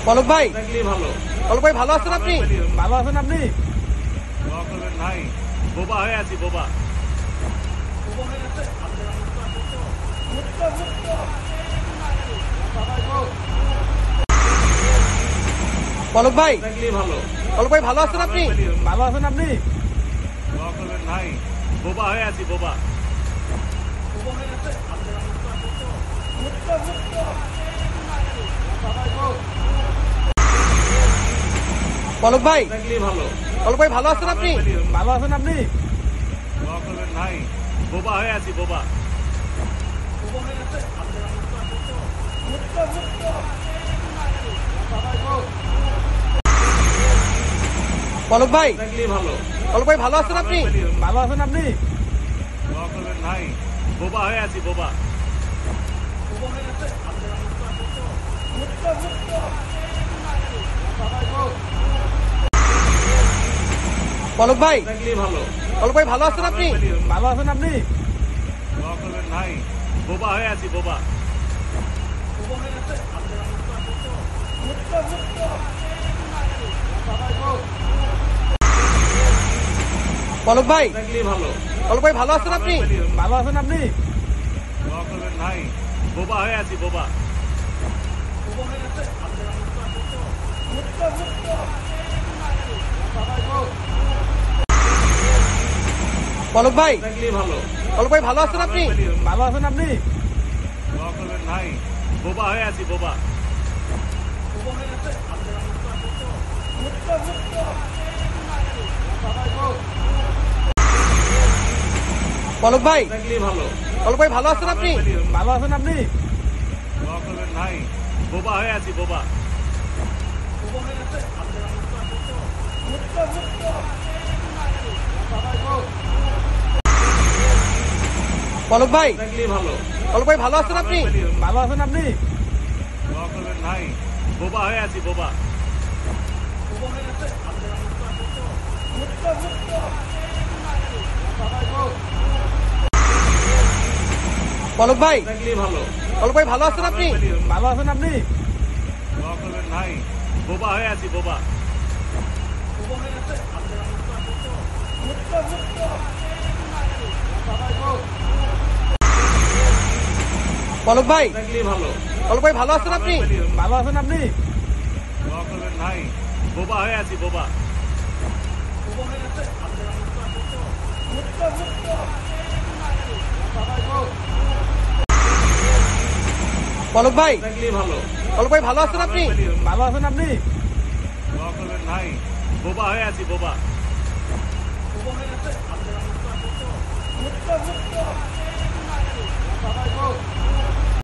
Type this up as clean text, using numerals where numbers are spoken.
পলক ভাই, ভালো। পলক ভাই ভালো আছেন আপনি? ভালো আছেন আপনি? ভাই বোবা হয়ে আছি, বোবা। পলক ভাই, ভালো। পলক ভাই ভালো আছেন আপনি? ভালো আছেন আপনি? ভাই বোবা হয়ে আছি, বোবা। পলক ভাই, ভালো। পলক ভাই ভালো আছেন আপনি? ভালো আছেন আপনি? ভাই বোবা হয়ে আছি, বোবা। পলক ভাই, ভালো। পলক ভাই ভালো আছেন আপনি? ভালো আছেন আপনি? ভাই বোবা হয়ে আছি, বোবা। পলক ভাই, ভালো। পলক ভাই ভালো আছেন আপনি? ভালো আছেন আপনি? ভাই বোবা হয়ে আছি, বোবা। পলক ভাই, ভালো। পলক ভাই ভালো আছেন আপনি? ভালো আছেন আপনি? ভাই বোবা হয়ে আছি, বোবা। পলক ভাই, ভালো। পলক ভাই ভালো আছেন আপনি? ভালো আছেন আপনি? ভাই বোবা হয়ে আছি, বোবা। পলক ভাই, ভালো। পলক ভাই ভালো আছেন আপনি? ভালো আছেন আপনি? ভাই বোবা হয়ে আছি, বোবা। পলক ভাই, ভালো। পলক ভাই ভালো আছেন আপনি? ভালো আছেন আপনি? ভাই বোবা হয়ে আছি, বোবা। পলক ভাই, ভালো। পলক ভাই ভালো আছেন আপনি? ভালো আছেন আপনি? ভাই বোবা হয়ে আছি, বোবা। পলক ভাই, ভালো। পলক ভাই ভালো আছেন আপনি? ভালো আছেন আপনি? ভাই বোবা হয়ে আছি, বোবা। পলক ভাই, ভালো। পলক ভাই ভালো আছেন আপনি? ভালো আছেন আপনি? ভাই বোবা হয়ে আছি, বোবা।